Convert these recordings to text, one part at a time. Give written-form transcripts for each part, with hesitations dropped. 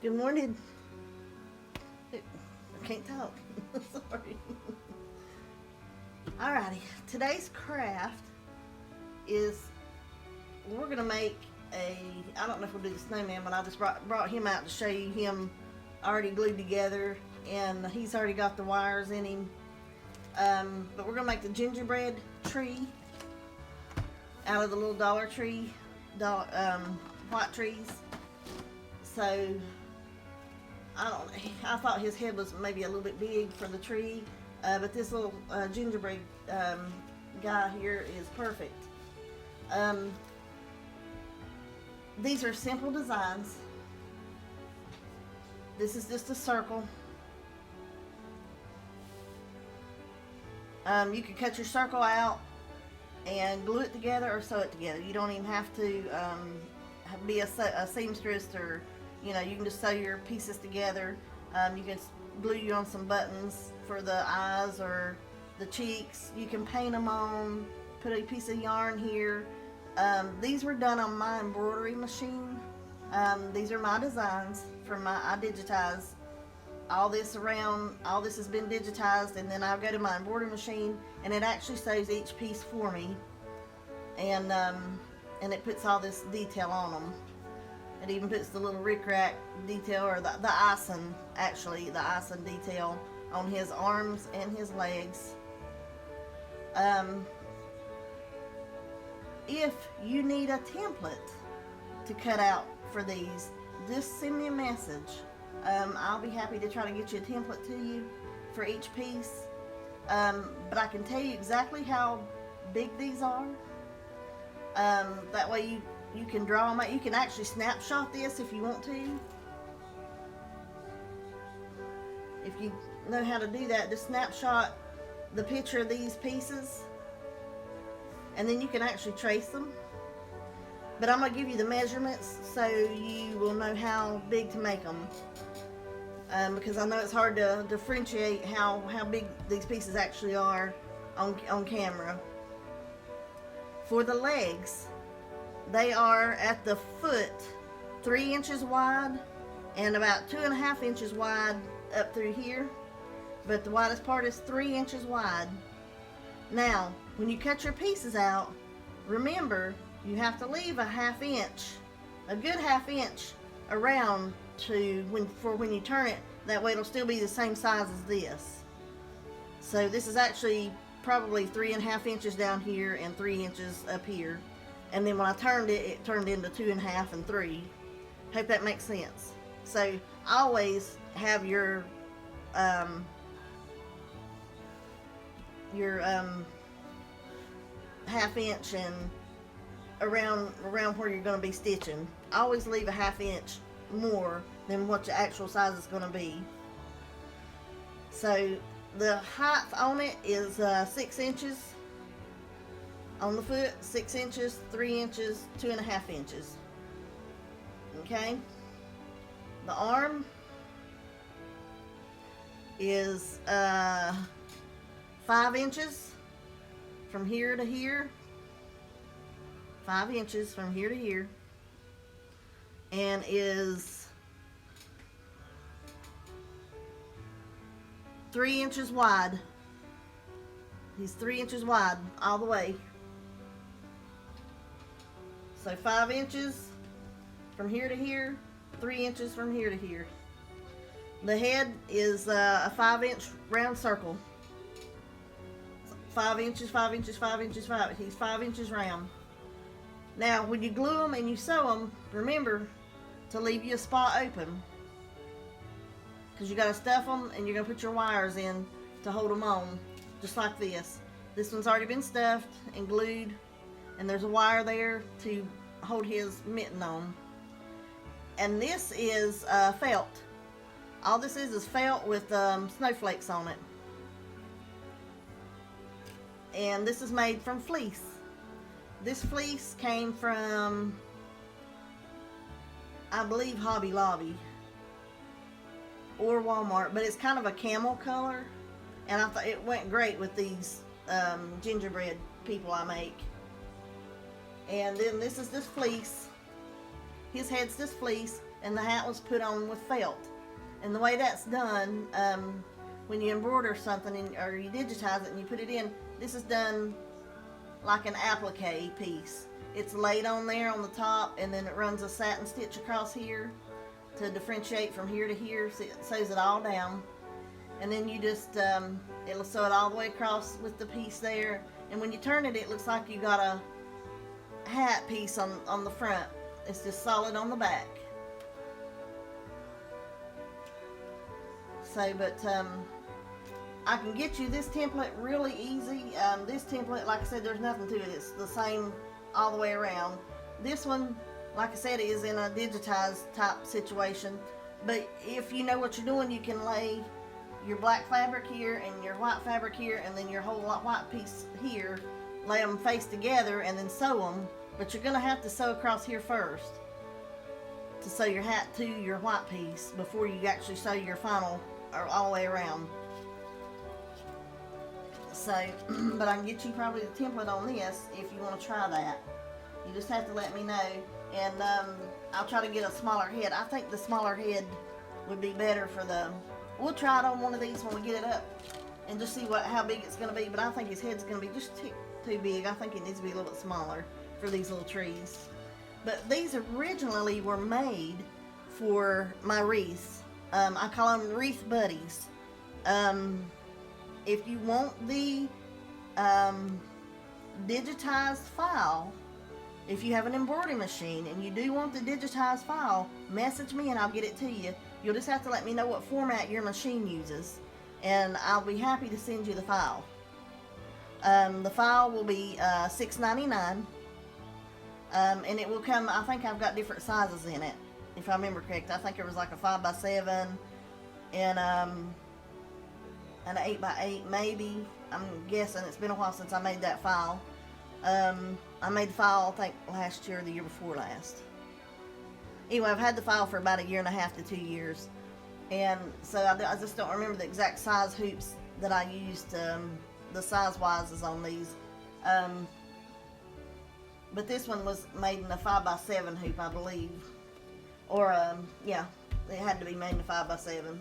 Good morning. I can't talk. Sorry. Alrighty. Today's craft is we're gonna make a. I don't know if we'll do the snowman, but I just brought him out to show you him already glued together, and he's already got the wires in him. But we're gonna make the gingerbread tree out of the little Dollar Tree, white trees. So I thought his head was maybe a little bit big for the tree, but this little gingerbread guy here is perfect. These are simple designs. This is just a circle. You can cut your circle out and glue it together or sew it together. You don't even have to be a seamstress, or you can just sew your pieces together. You can glue you on some buttons for the eyes or the cheeks. You can paint them on, put a piece of yarn here. These were done on my embroidery machine. These are my designs I digitize all this around. All this has been digitized, and then I'll go to my embroidery machine and it actually sews each piece for me, and it puts all this detail on them. It even puts the little rickrack detail, or the icing, actually the icing detail on his arms and his legs. If you need a template to cut out for these, just send me a message. I'll be happy to try to get you a template to you for each piece. But I can tell you exactly how big these are. That way you can draw them out. You can actually snapshot this if you want to. If you know how to do that, just snapshot the picture of these pieces, and then you can actually trace them. But I'm going to give you the measurements so you will know how big to make them. Because I know it's hard to differentiate how big these pieces actually are on camera. For the legs, they are at the foot 3 inches wide and about 2.5 inches wide up through here. But the widest part is 3 inches wide. Now, when you cut your pieces out, remember you have to leave a good half inch around for when you turn it. That way it'll still be the same size as this. So this is actually probably 3.5 inches down here and 3 inches up here. And then when I turned it, it turned into 2.5 and 3. Hope that makes sense. So always have your half inch and around where you're going to be stitching. Always leave a half inch more than what your actual size is going to be. So the height on it is 6 inches on the foot, 6 inches, 3 inches, 2.5 inches. Okay, the arm is 5 inches from here to here. 5 inches from here to here, and is 3 inches wide. He's 3 inches wide all the way. So 5 inches from here to here, 3 inches from here to here. The head is a 5-inch round circle. 5 inches, 5 inches, 5 inches, 5. He's 5 inches round. Now, when you glue them and you sew them, remember to leave you a spot open, because you got to stuff them and you're going to put your wires in to hold them on, just like this. This one's already been stuffed and glued, and there's a wire there to hold his mitten on. And this is felt. All this is felt with snowflakes on it. And this is made from fleece. This fleece came from, I believe, Hobby Lobby or Walmart, but it's kind of a camel color, and I thought it went great with these gingerbread people I make. And then this is this fleece. His head's this fleece. and the hat was put on with felt. And the way that's done, when you embroider something or you digitize it and you put it in, this is done like an applique piece. It's laid on there on the top, and then it runs a satin stitch across here to differentiate from here to here, so it sews it all down. And then you just, it'll sew it all the way across with the piece there. And when you turn it, it looks like you got a hat piece on the front. It's just solid on the back. So, but I can get you this template really easy. This template, like I said, there's nothing to it. It's the same all the way around. This one, like I said, is in a digitized type situation. But if you know what you're doing, you can lay your black fabric here and your white fabric here, and then your whole white piece here, lay them face together and then sew them. But you're going to have to sew across here first to sew your hat to your white piece before you actually sew your final or all the way around. So, but I can get you probably the template on this if you want to try that. You just have to let me know, and I'll try to get a smaller head. I think the smaller head would be better for the. We'll try it on one of these when we get it up and just see how big it's going to be. But I think his head's going to be just too big. I think it needs to be a little bit smaller for these little trees. But these originally were made for my wreaths. I call them wreath buddies. If you want the digitized file, if you have an embroidery machine and you do want the digitized file, message me and I'll get it to you. You'll just have to let me know what format your machine uses, and I'll be happy to send you the file. The file will be $6.99, and it will come, I think I've got different sizes in it, if I remember correct. I think it was like a 5x7 and an 8x8 maybe. I'm guessing. It's been a while since I made that file. I made the file, I think, last year or the year before last. Anyway, I've had the file for about 1.5 to 2 years. And so I just don't remember the exact size hoops that I used. The size-wise is on these. But this one was made in a 5x7 hoop, I believe. Or, yeah, it had to be made in a 5x7.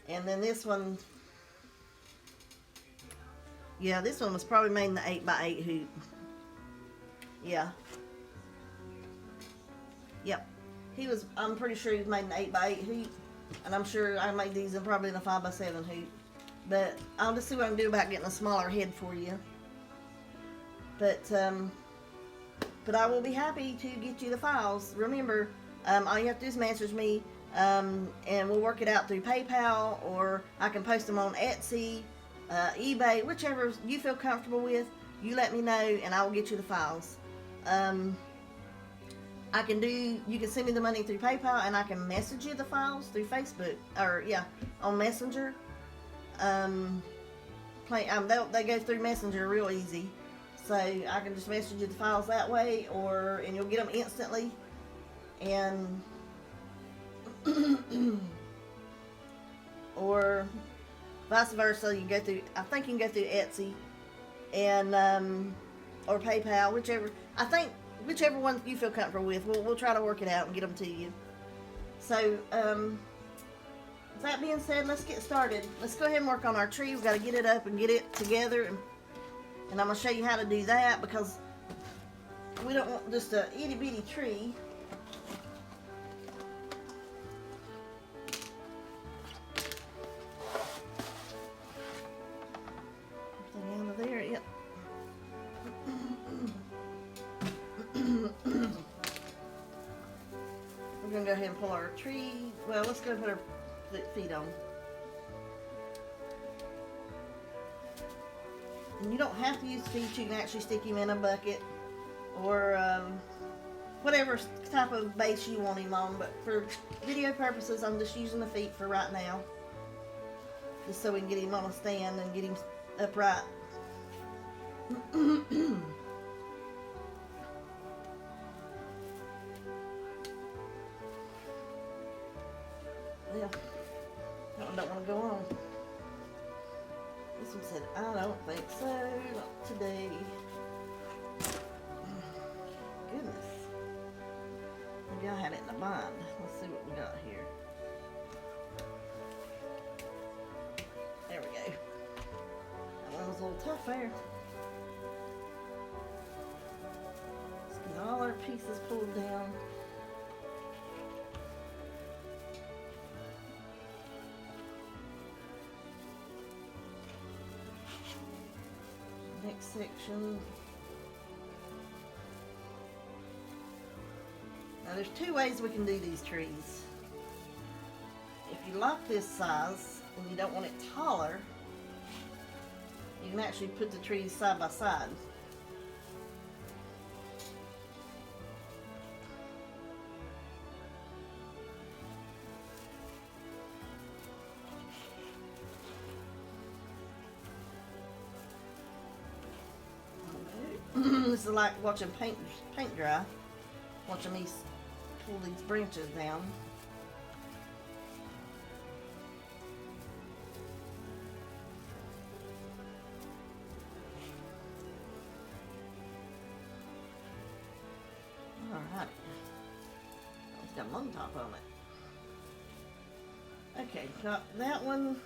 And then this one, yeah, this one was probably made in the 8x8 hoop. Yeah. Yep. I'm pretty sure he was made in an 8x8 hoop. And I'm sure I made these in probably in a 5x7 hoop. But I'll just see what I can do about getting a smaller head for you. But I will be happy to get you the files. Remember, all you have to do is message me, and we'll work it out through PayPal, or I can post them on Etsy, eBay, whichever you feel comfortable with. You let me know, and I will get you the files. You can send me the money through PayPal, and I can message you the files through Facebook, or yeah, on Messenger. They go through Messenger real easy, so I can just message you the files that way, and you'll get them instantly, and or vice versa. You can go through. I think you can go through Etsy, and or PayPal, whichever. I think whichever one you feel comfortable with. We'll try to work it out and get them to you. So, with that being said, let's get started. Let's go ahead and work on our tree. We've got to get it up and get it together, and I'm going to show you how to do that, because we don't want just a itty bitty tree. Everything out of there, yep. We're going to go ahead and pull our tree. Well, let's go put our feet on. And you don't have to use feet. You can actually stick him in a bucket, or whatever type of base you want him on. But for video purposes, I'm just using the feet for right now, just so we can get him on a stand and get him upright. Yeah, that one don't want to go on. This one said, I don't think so, not today. Goodness. Maybe I had it in a bind. Let's see what we got here. There we go. That one was a little tough there. Let's get all our pieces pulled down. Next section. Now there's two ways we can do these trees. If you like this size and you don't want it taller, you can actually put the trees side by side. This is like watching paint dry. Watching me pull these branches down. Alright. It's got a long top on it. Okay, got that one.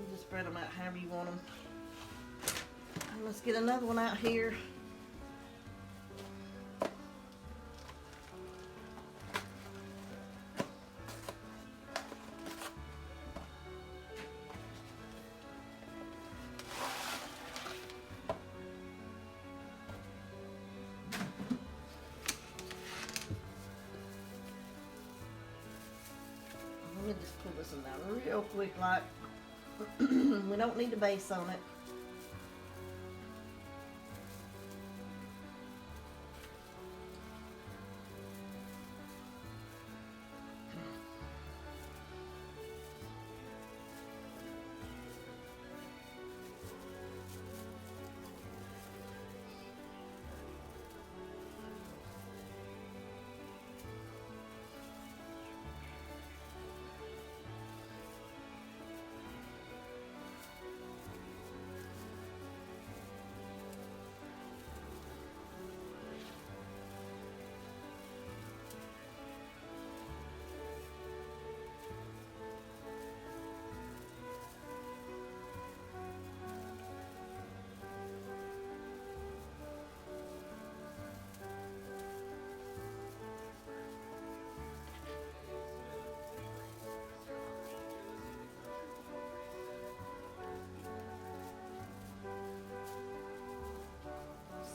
Just spread them out however you want them. And let's get another one out here. Let me just pull this one down real quick like. We don't need a base on it.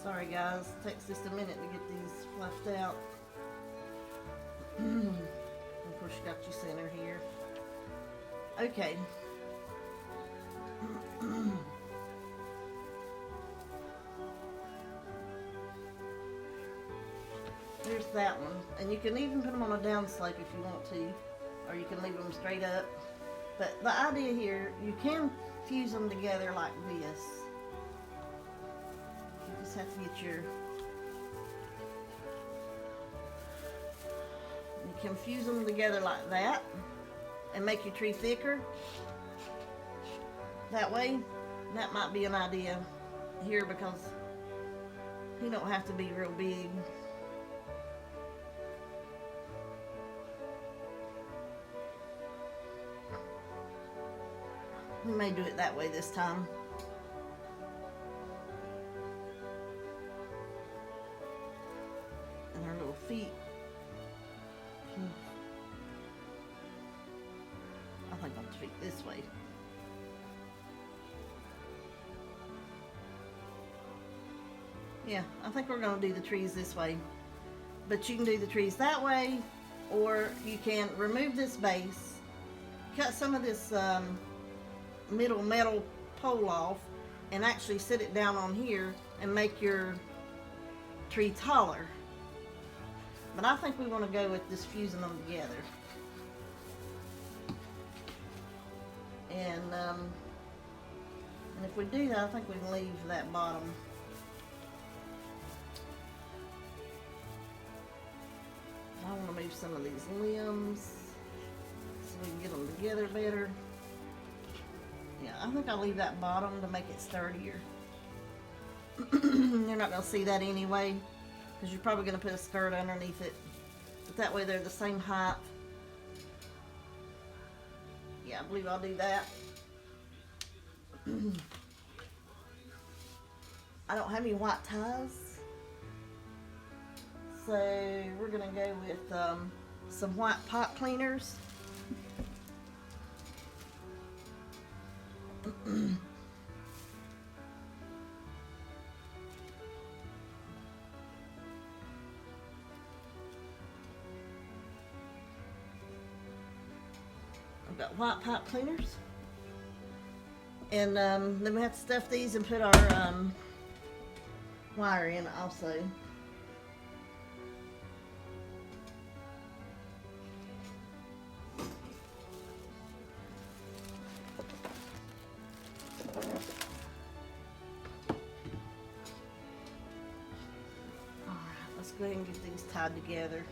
Sorry guys, it takes just a minute to get these fluffed out. Of course you got your center here. Okay. There's that one. And you can even put them on a down slope if you want to. Or you can leave them straight up. But the idea here, you can fuse them together like this. You just have to get your... You can fuse them together like that and make your tree thicker. That way, that might be an idea here because he don't have to be real big. We may do it that way this time. And our little feet. I think I'll tweak this way. Yeah, I think we're going to do the trees this way. But you can do the trees that way, or you can remove this base, cut some of this middle metal pole off, and actually sit it down on here and make your tree taller. But I think we want to go with just fusing them together. And if we do that, I think we can leave that bottom. I want to move some of these limbs so we can get them together better. Yeah, I think I'll leave that bottom to make it sturdier. You're not going to see that anyway, because you're probably going to put a skirt underneath it. But that way they're the same height. Yeah, I believe I'll do that. I don't have any white ties, so we're going to go with some white pot cleaners. I've got white pipe cleaners, and then we have to stuff these and put our wire in also. Alright, let's go ahead and get these tied together,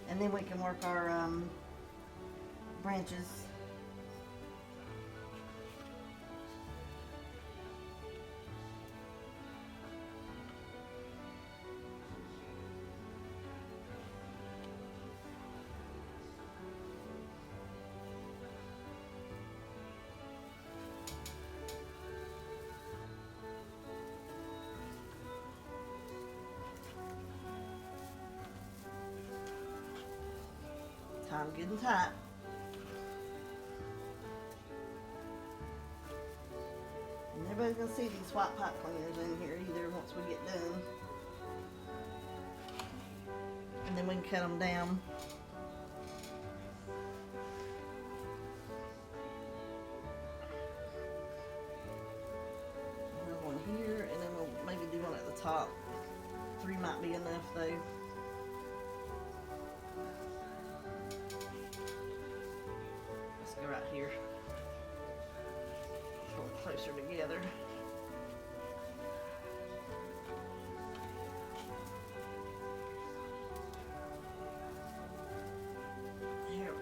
and then we can work our branches. Time getting tight. And everybody's gonna see these white pipe cleaners in here either once we get done. And then we can cut them down. Another one here, and then we'll maybe do one at the top. 3 might be enough though. Let's go right here. A little closer together. Here we go.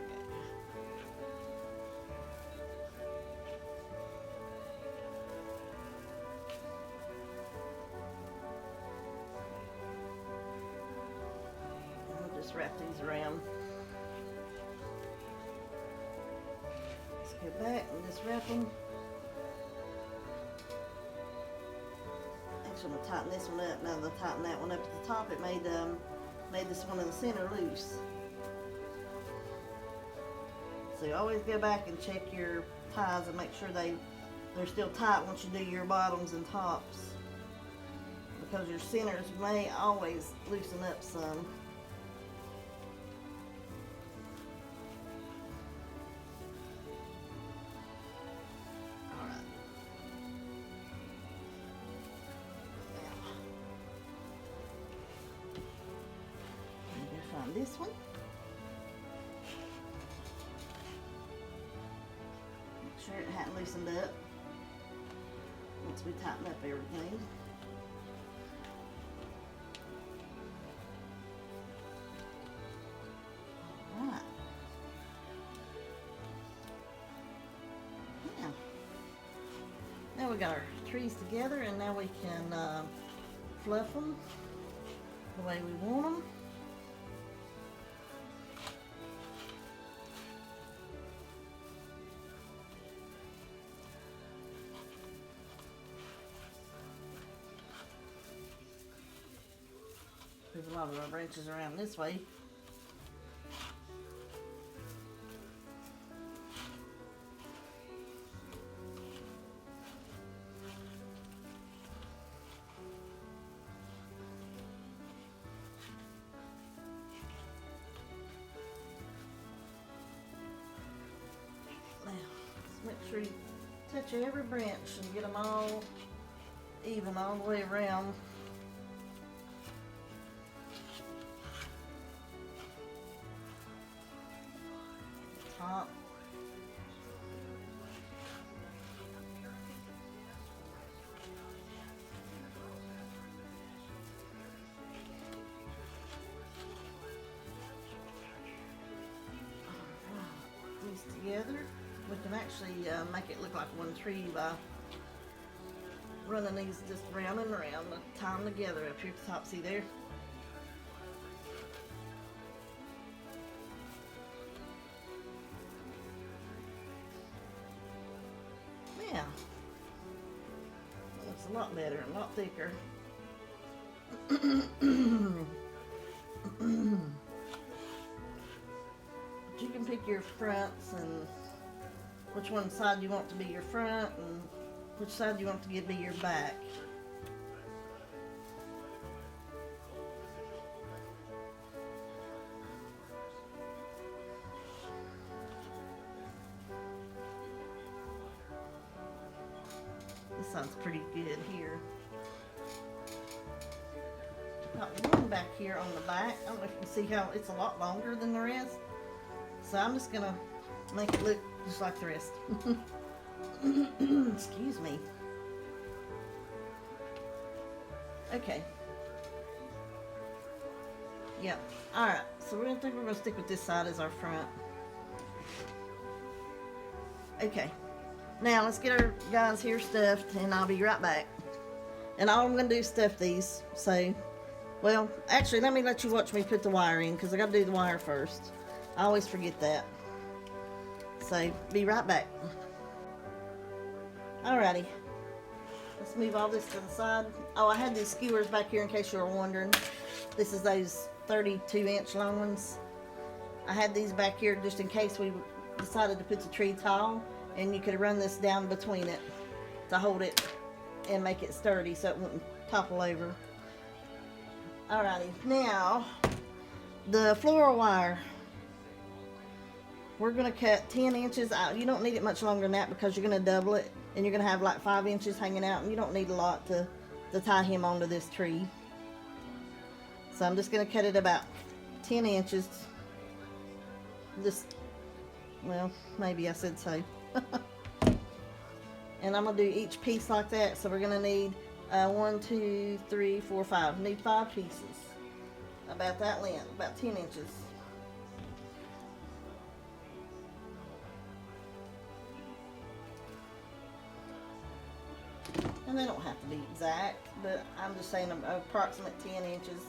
And we'll just wrap these around. Let's go back and just wrap them. Actually, I'm gonna tighten this one up. Now that I tighten that one up at the top, it made this one in the center loose. So you always go back and check your ties and make sure they're still tight once you do your bottoms and tops, because your centers may always loosen up some. This one. Make sure it hadn't loosened up once we tighten up everything. Alright. Now we got our trees together, and now we can fluff them the way we want them. Move a lot of our branches around this way. Now, just make sure you touch every branch and get them all even all the way around. Top. These together. We can actually make it look like one tree by running these just round and around, tie them together up here at the top. See there? Yeah. Looks a lot better, a lot thicker. You can pick your fronts and which one side you want to be your front and which side you want to be your back. This side's pretty good here. Got one back here on the back. I don't know if you can see how it's a lot longer than the rest. So I'm just gonna make it look just like the rest. Excuse me. Okay. Yep. Alright, so we're gonna stick with this side as our front. Okay. Now let's get our guys here stuffed and I'll be right back. And all I'm gonna do is stuff these. So, well, actually let me let you watch me put the wire in because I gotta do the wire first. I always forget that. So, be right back. Alrighty. Let's move all this to the side. Oh, I had these skewers back here in case you were wondering. This is those 32-inch long ones. I had these back here just in case we decided to put the tree tall, and you could run this down between it to hold it and make it sturdy so it wouldn't topple over. Alrighty, now the floral wire. We're going to cut 10 inches out. You don't need it much longer than that because you're going to double it and you're going to have like 5 inches hanging out, and you don't need a lot to tie him onto this tree. So I'm just going to cut it about 10 inches. Just, well, maybe I said so. And I'm going to do each piece like that. So we're going to need 1, 2, 3, 4, 5. Need 5 pieces. About that length, about 10 inches. And they don't have to be exact, but I'm just saying approximate 10 inches.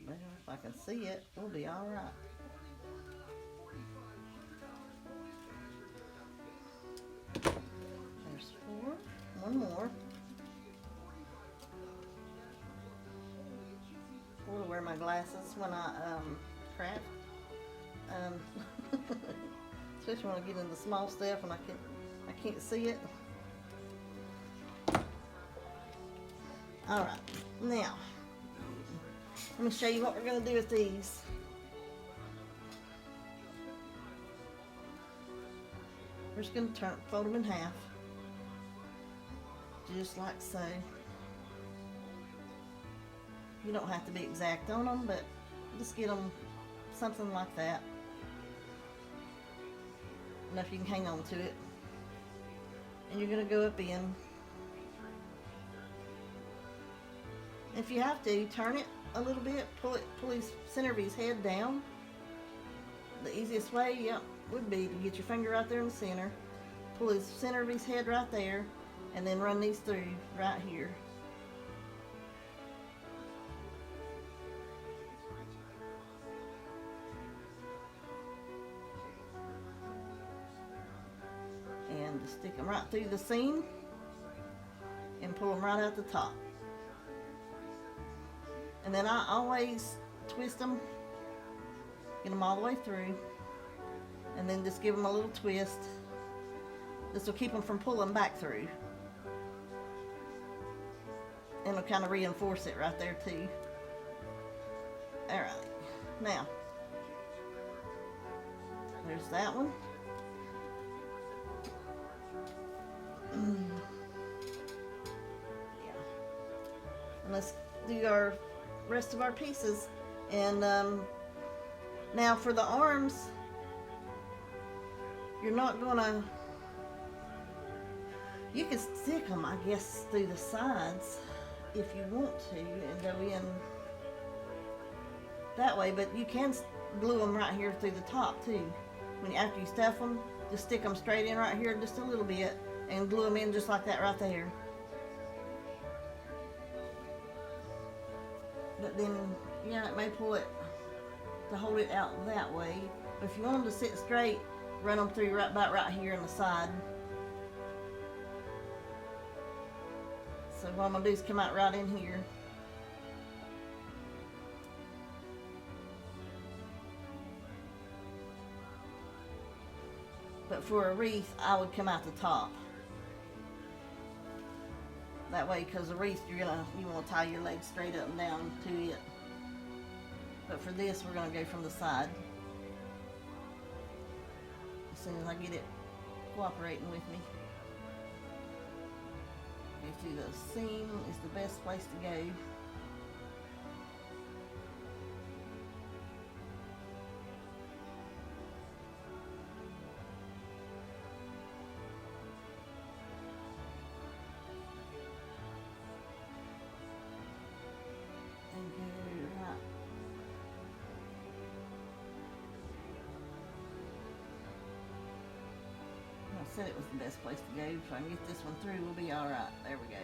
Well, if I can see it, we'll be all right. There's 4. One more. I will wear my glasses when I craft. Especially when I get into small stuff and I can't see it. All right, now let me show you what we're going to do with these. We're just going to fold them in half, just like so. You don't have to be exact on them, but just get them something like that. Enough you can hang on to it. And you're going to go up in. If you have to, turn it a little bit, pull his center of his head down. The easiest way, yep, would be to get your finger right there in the center, pull his center of his head right there, and then run these through right here. And just stick them right through the seam and pull them right out the top. And then I always twist them, get them all the way through, and then just give them a little twist. This will keep them from pulling back through. And it'll kind of reinforce it right there too. Alright, now, there's that one. Yeah. And let's do our rest of our pieces. And now for the arms, you're not gonna, you can stick them, I guess, through the sides if you want to and go in that way, but you can glue them right here through the top too. After you stuff them, just stick them straight in right here just a little bit and glue them in just like that right there. But then, yeah, it may pull it to hold it out that way. But if you want them to sit straight, run them through about right here on the side. So what I'm going to do is come out right in here. But for a wreath, I would come out the top. That way, because the wreath, you want to tie your legs straight up and down to it. But for this, we're going to go from the side. As soon as I get it cooperating with me. Go through the seam is the best place to go. I said it was the best place to go. If I can get this one through, we'll be all right. There we go.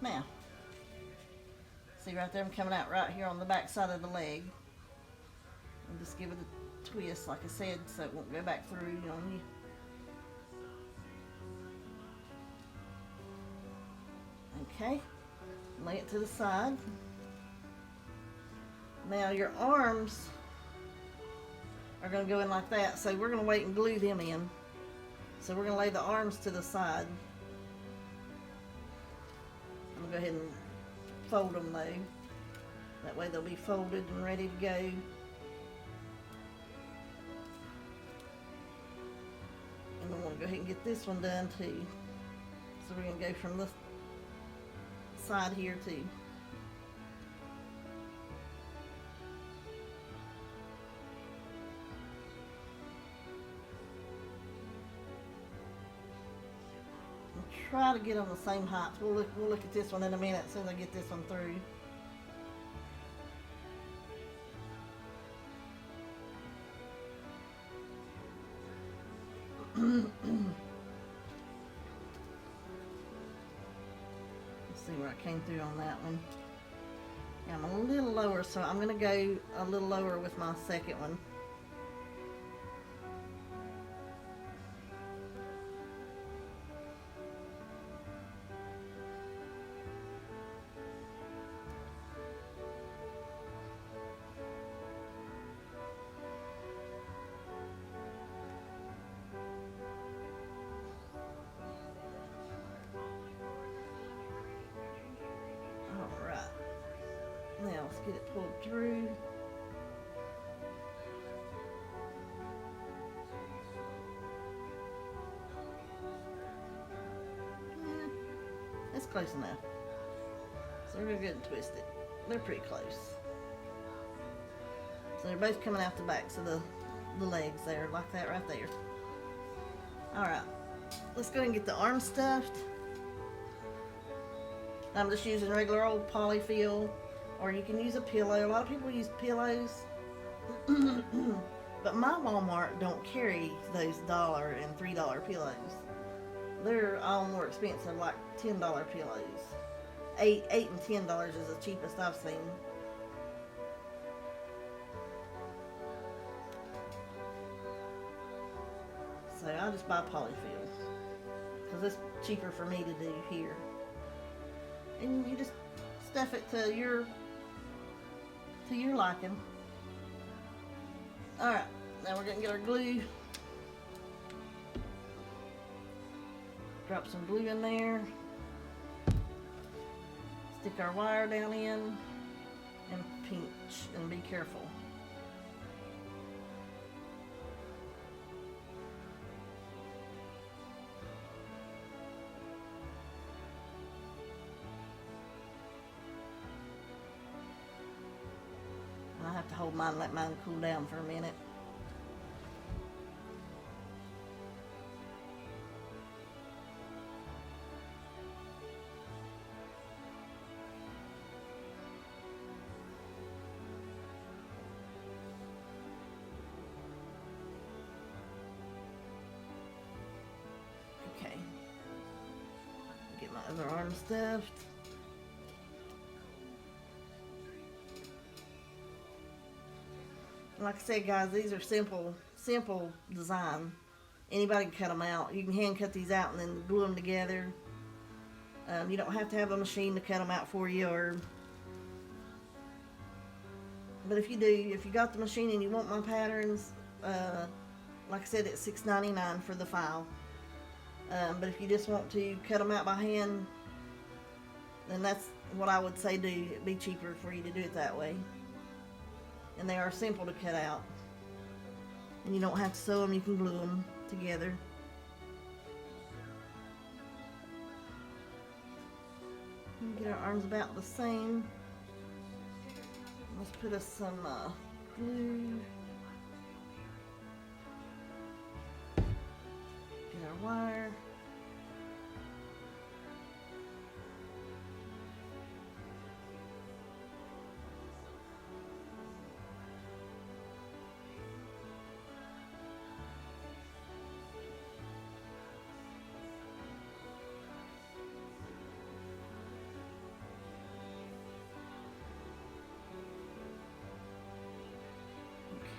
Now, see right there, I'm coming out right here on the back side of the leg. And just give it a twist, like I said, so it won't go back through on you. Okay, lay it to the side. Now your arms are going to go in like that, so we're going to wait and glue them in. So we're going to lay the arms to the side. I'm going to go ahead and fold them though. That way they'll be folded and ready to go. And I want to go ahead and get this one done too. So we're going to go from this side here too. Try to get on the same height. We'll look at this one in a minute as soon as I get this one through. Let's see where I came through on that one. Yeah, I'm a little lower, so I'm going to go a little lower with my second one. Now let's get it pulled through. That's close enough. So we're gonna go and twist it. They're pretty close. So they're both coming out the backs of the legs there, like that right there. Alright, let's go and get the arm stuffed. I'm just using regular old polyfill. Or you can use a pillow. A lot of people use pillows. But my Walmart don't carry those $1 and $3 pillows. They're all more expensive, like $10 pillows. $8 and $10 is the cheapest I've seen. So I just buy polyfill. Because it's cheaper for me to do here. And you just stuff it to your liking. Alright, now we're going to get our glue. Drop some glue in there. Stick our wire down in and pinch and be careful. have to hold mine and let mine cool down for a minute. Okay. Get my other arm stuffed. Like I said, guys, these are simple design. Anybody can cut them out. You can hand cut these out and then glue them together. You don't have to have a machine to cut them out for you, but if you do, if you got the machine and you want my patterns, like I said, it's $6.99 for the file. But if you just want to cut them out by hand, then that's what I would say do. It'd be cheaper for you to do it that way. And they are simple to cut out. And you don't have to sew them, you can glue them together. Get our arms about the same. Let's put us some glue. Get our wire.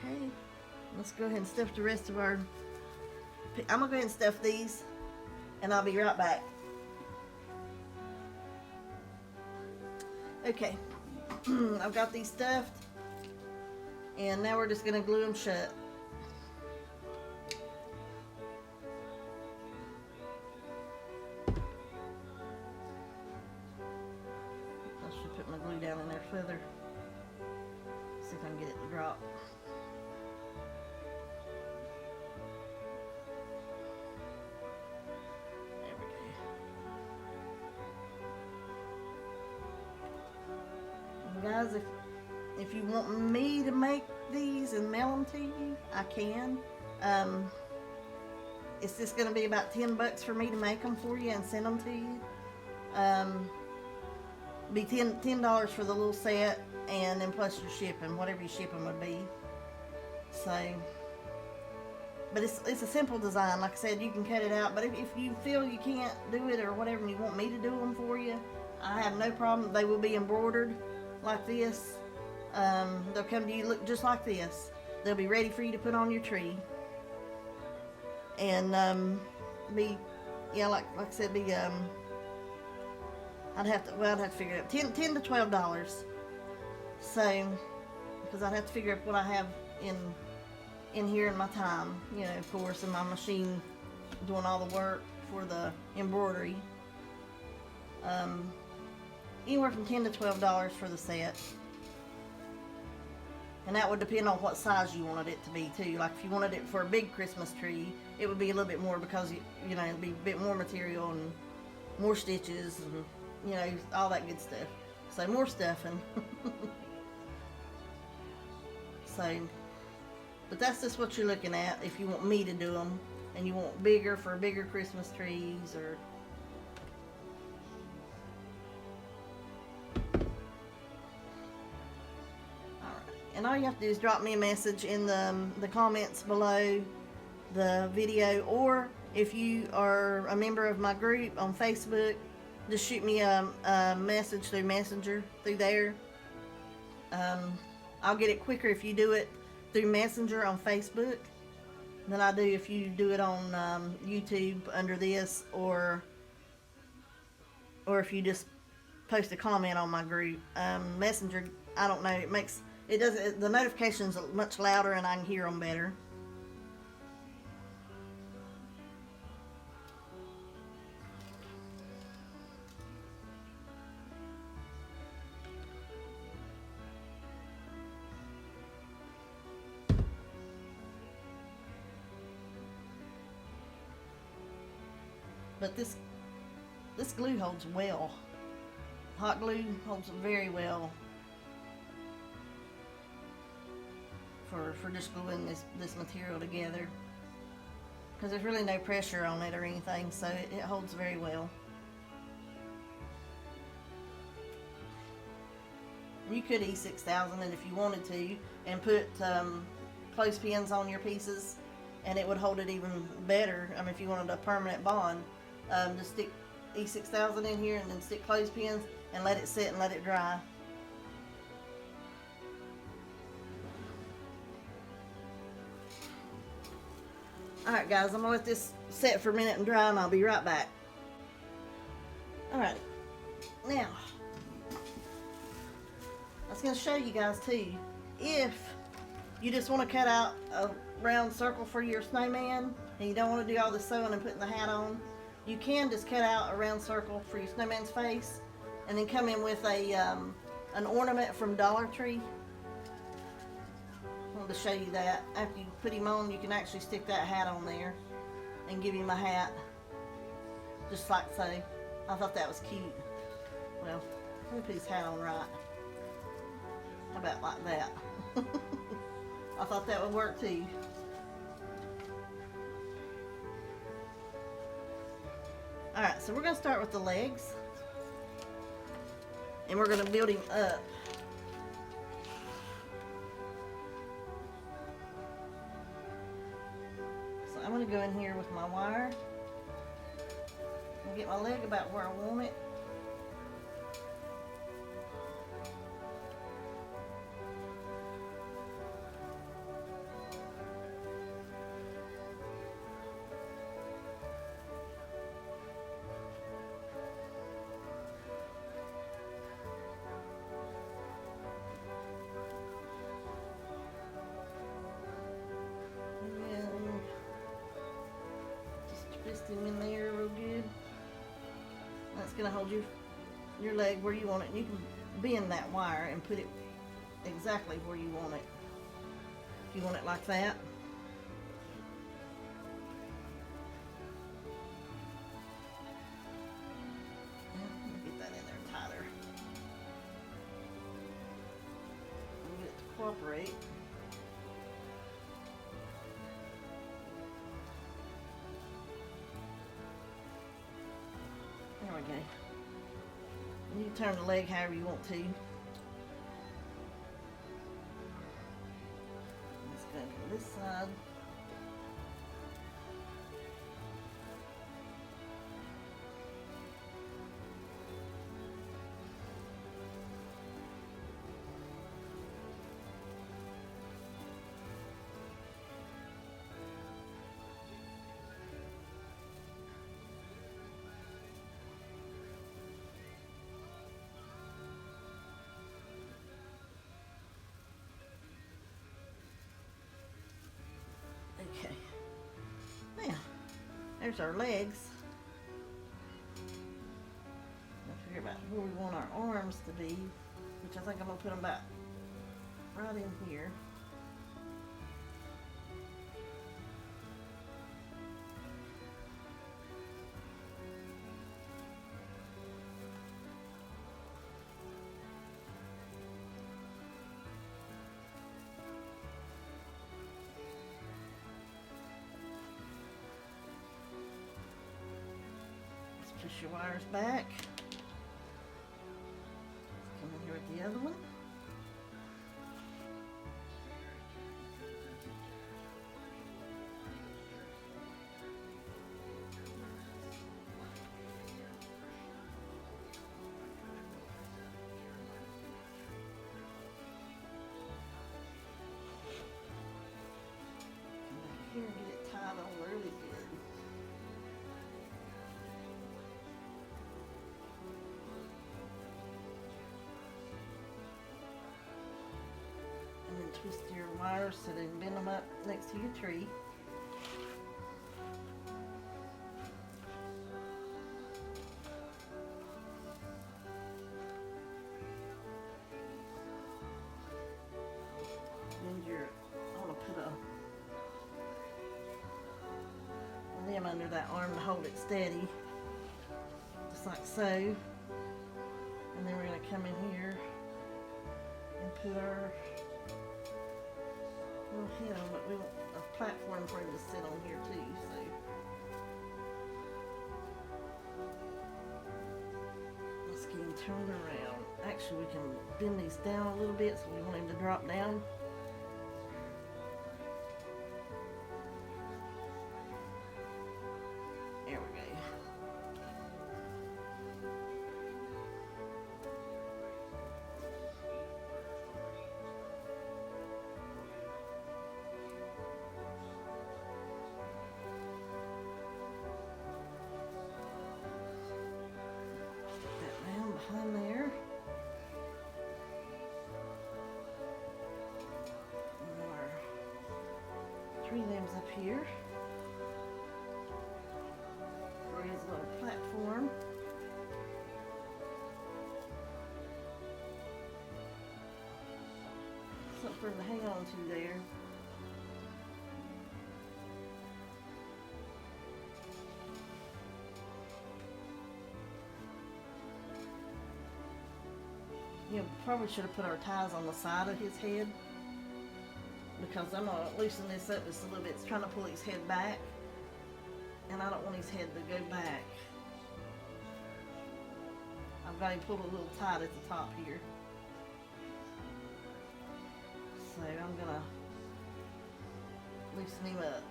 Okay, let's go ahead and stuff the rest of our... I'm going to go ahead and stuff these, and I'll be right back. Okay, I've got these stuffed, and now we're just going to glue them shut. I should put my glue down in there further. See if I can get it to drop. There we go. And guys, if you want me to make these and mail them to you, I can. It's just going to be about $10 for me to make them for you and send them to you. Be $10 for the little set, and then plus your shipping, whatever your shipping would be. So, but it's a simple design. Like I said, you can cut it out, but if you feel you can't do it or whatever and you want me to do them for you, I have no problem. They will be embroidered like this. They'll come to you look just like this. They'll be ready for you to put on your tree. And be, yeah, like I said, be I'd have to figure it out. $10 to $12. So, because I'd have to figure out what I have in here in my time, you know, of course, and my machine doing all the work for the embroidery. Anywhere from $10 to $12 for the set. And that would depend on what size you wanted it to be too. Like if you wanted it for a big Christmas tree, it would be a little bit more because you know, it'd be a bit more material and more stitches and, you know, all that good stuff. So more stuffing. So, but that's just what you're looking at if you want me to do them and you want bigger for bigger Christmas trees or... And all you have to do is drop me a message in the comments below the video, or if you are a member of my group on Facebook, just shoot me a message through Messenger through there. I'll get it quicker if you do it through Messenger on Facebook than I do if you do it on YouTube under this, or if you just post a comment on my group. Messenger, I don't know, the notifications are much louder and I can hear them better. But this glue holds well. Hot glue holds very well. for just gluing this material together, because there's really no pressure on it or anything, so it holds very well. You could E6000 it if you wanted to, and put clothespins on your pieces, and it would hold it even better. I mean, if you wanted a permanent bond, just stick E6000 in here and then stick clothespins and let it sit and let it dry. Alright guys, I'm going to let this set for a minute and dry, and I'll be right back. Alright, now I was going to show you guys too, if you just want to cut out a round circle for your snowman and you don't want to do all the sewing and putting the hat on, you can just cut out a round circle for your snowman's face and then come in with a an ornament from Dollar Tree. I wanted to show you that. After you put him on, you can actually stick that hat on there and give him a hat, just like so. I thought that was cute. Well, let me put his hat on right. How about like that? I thought that would work too. Alright, so we're going to start with the legs. And we're going to build him up. So I'm going to go in here with my wire and get my leg about where I want it. Twist him in there real good. That's going to hold your leg where you want it. And you can bend that wire and put it exactly where you want it. If you want it like that. Get that in there tighter. And get it to cooperate. There we go. And you can turn the leg however you want to. Let's go to this side. Okay, now there's our legs. Now figure about where we want our arms to be, which I think I'm gonna put them about right in here. Push your wires back. Let's come in here with the other one. Come back here and get it tied on really good. And then twist your wires so they bend them up next to your tree. Then I want to put a limb under that arm to hold it steady, just like so. And then we're going to come in here and put our little head on, but we want a platform for him to sit on here too, so. Let's get him turned around. Actually, we can bend these down a little bit so we want him to drop down. There we go. Behind there. And our tree limbs up here for his little platform. Something for him to hang on to there. You know, probably should have put our ties on the side of his head, because I'm gonna loosen this up just a little bit. It's trying to pull his head back, and I don't want his head to go back. I've got him pulled a little tight at the top here. So I'm gonna loosen him up.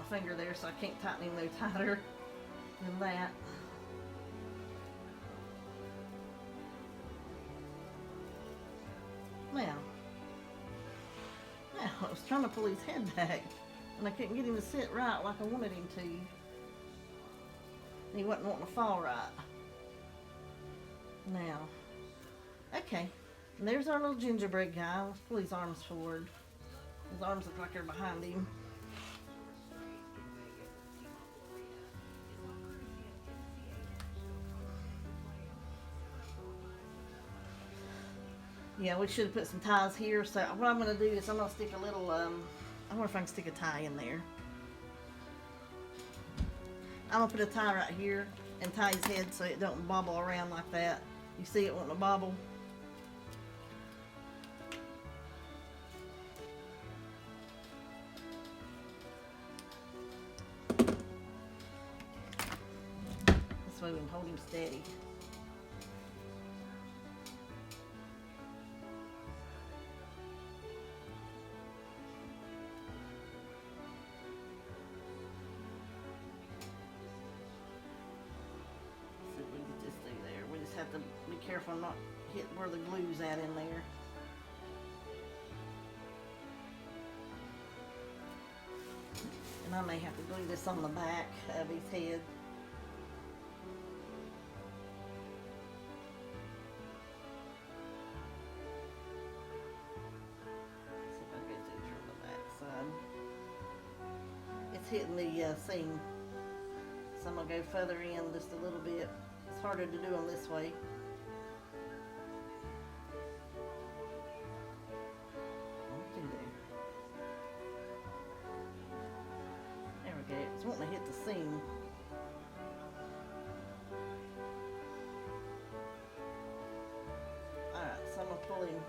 Finger there so I can't tighten him no tighter than that. Now I was trying to pull his head back and I couldn't get him to sit right like I wanted him to. He wasn't wanting to fall right. Now, okay, and there's our little gingerbread guy. Let's pull his arms forward. His arms look like they're behind him. Yeah, we should have put some ties here. So what I'm going to do is I'm going to stick a little, I wonder if I can stick a tie in there. I'm going to put a tie right here and tie his head so it don't bobble around like that. You see it wanting to bobble? This way we can hold him steady. Have to be careful not hit where the glue's at in there. And I may have to glue this on the back of his head. See if I can get it from the back side. It's hitting the seam, so I'm gonna go further in just a little bit. It's harder to do them this way. There we go. It's wanting to hit the seam. Alright, so I'm going to pull him.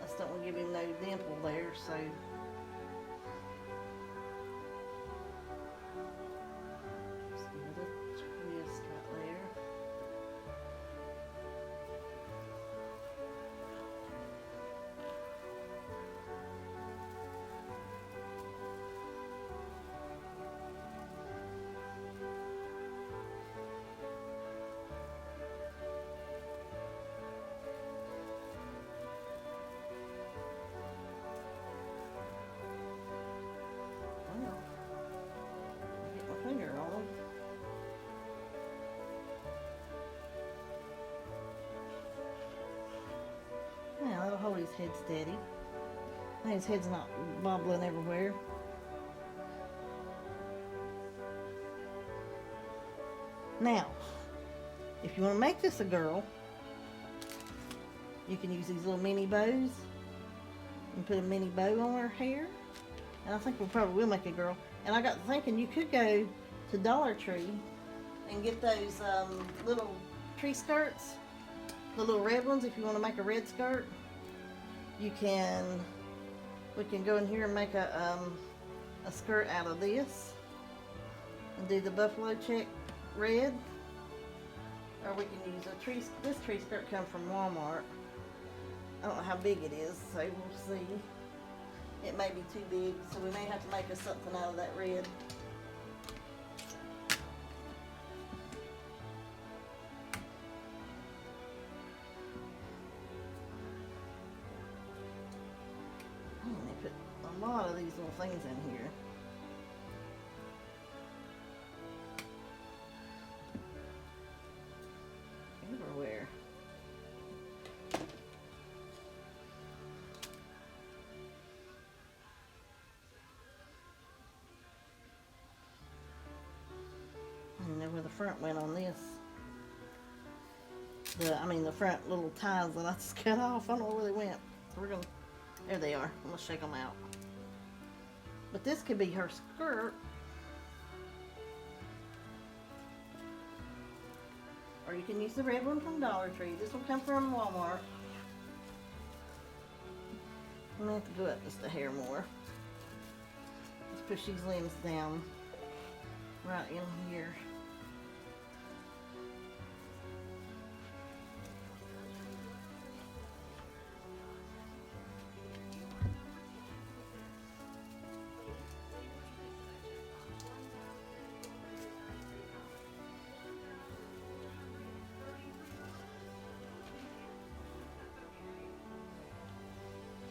I just don't want to give him no dimple there, so. Finger on him. Now that'll hold his head steady. Now his head's not bobbling everywhere. Now, if you want to make this a girl, you can use these little mini bows and put a mini bow on her hair. And I think we probably will make a girl. And I got thinking you could go to Dollar Tree and get those little tree skirts, the little red ones. If you want to make a red skirt, we can go in here and make a skirt out of this and do the buffalo check red, or we can use a tree. This tree skirt comes from Walmart. I don't know how big it is, so we'll see. It may be too big, so we may have to make us something out of that red. They put a lot of these little things in here. Everywhere. I don't know where the front went on this. The front little ties that I just cut off. I don't know where they went. So we're gonna, there they are. I'm gonna shake them out. But this could be her skirt. Or you can use the red one from Dollar Tree. This one comes from Walmart. I'm gonna have to go up just a hair more. Let's push these limbs down right in here.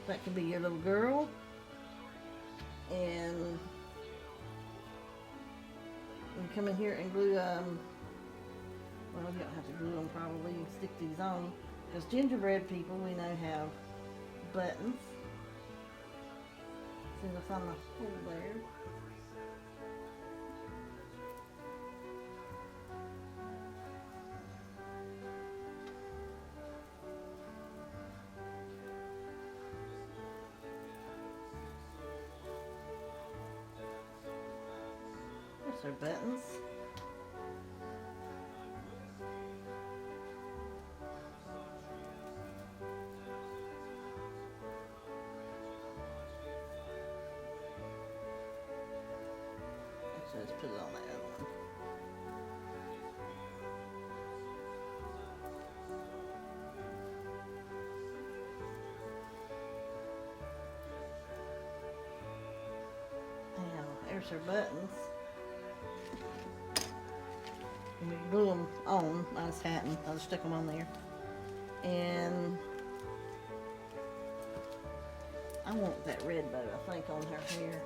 That could be your little girl. And you come in here and glue, well, you don't have to glue them probably, you stick these on. Because gingerbread people, we know, have buttons. See what's on the hole there. Their buttons. So let's put it on that other one. Now, there's her buttons. And we glue them on. I just hadn't. I just stuck them on there. And I want that red bow, I think, on her hair.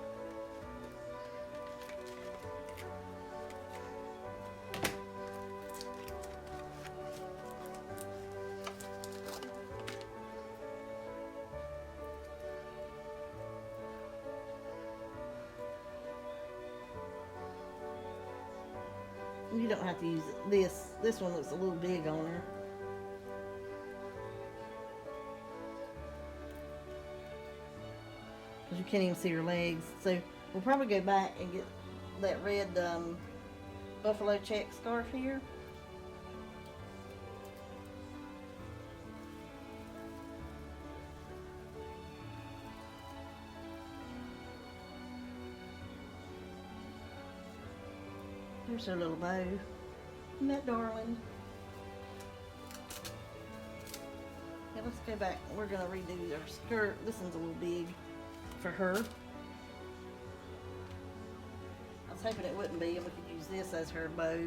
You don't have to use this. This one looks a little big on her. Because you can't even see her legs. So we'll probably go back and get that red buffalo check scarf here. There's her little bow. Isn't that darling? Yeah, let's go back. We're going to redo her skirt. This one's a little big for her. I was hoping it wouldn't be and we could use this as her bow.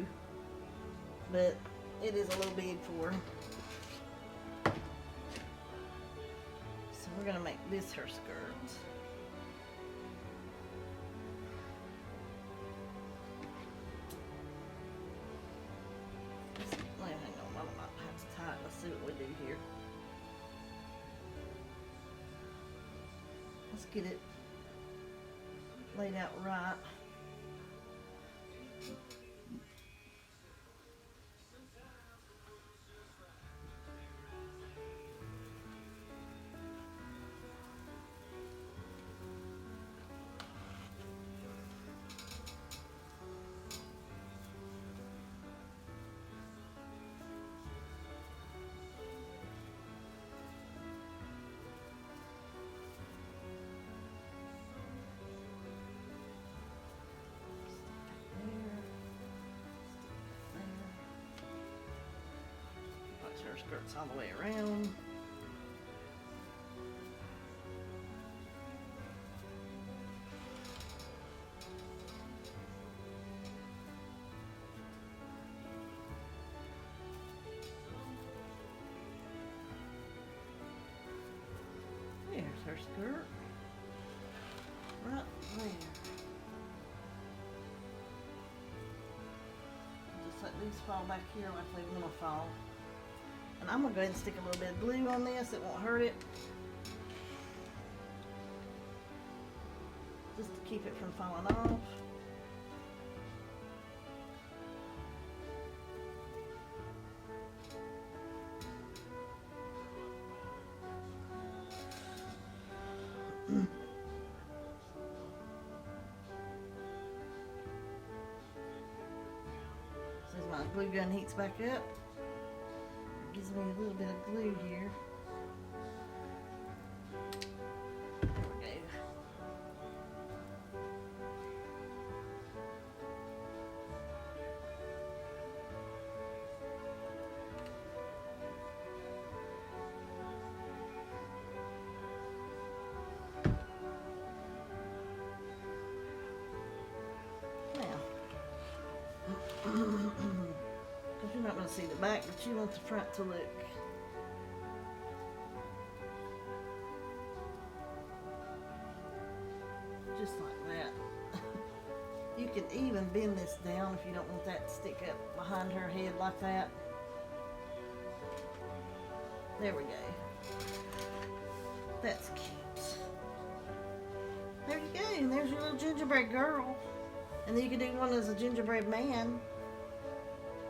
But it is a little big for her. So we're going to make this her skirt. See what we do here. Let's get it laid out right. skirts all the way around. There's her skirt. Right there. Just let these fall back here like they want to fall. And I'm going to go ahead and stick a little bit of glue on this. It won't hurt it. Just to keep it from falling off. As my glue gun heats back up, it gives me a little bit of glue here. There we go. Because you're not going to see the back, but you want the front to look. Just like that. You can even bend this down if you don't want that to stick up behind her head like that. There we go. That's cute. There you go. And there's your little gingerbread girl. And then you can do one as a gingerbread man.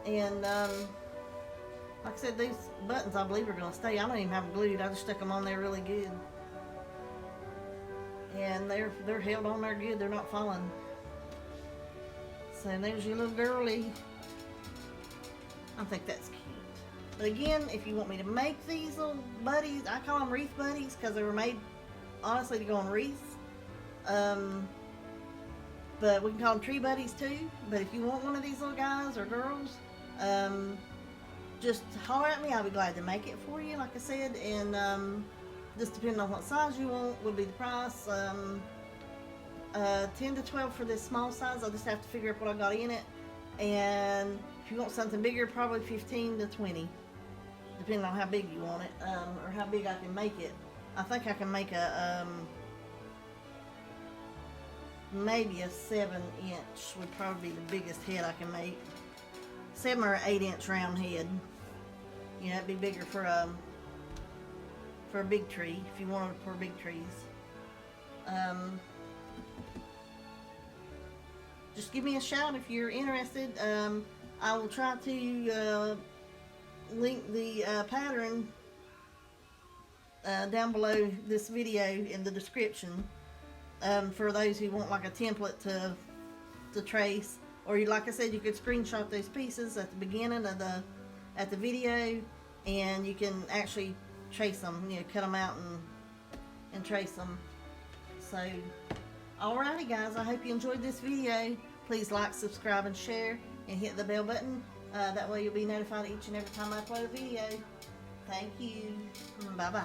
And like I said, these buttons I believe are going to stay. I don't even have them glued. I just stuck them on there really good. And they're held on there good. They're not falling. So there's your little girly. I think that's cute. But again, if you want me to make these little buddies, I call them wreath buddies because they were made honestly to go on wreaths. But we can call them tree buddies too. But if you want one of these little guys or girls, just holler at me. I'll be glad to make it for you, like I said. And just depending on what size you want will be the price. 10 to 12 for this small size. I'll just have to figure out what I got in it. And if you want something bigger, probably 15 to 20, depending on how big you want it, or how big I can make it. I think I can make a maybe a 7-inch would probably be the biggest head I can make. 7 or 8-inch round head. You know, it'd be bigger for a big tree if you wanted for big trees. Just give me a shout if you're interested. I will try to link the pattern down below this video in the description. For those who want like a template to trace, or like I said, you could screenshot those pieces at the beginning of the video, and you can actually trace them. You know, cut them out and trace them. So, alrighty guys, I hope you enjoyed this video. Please like, subscribe, and share, and hit the bell button. That way you'll be notified each and every time I upload a video. Thank you. Bye bye.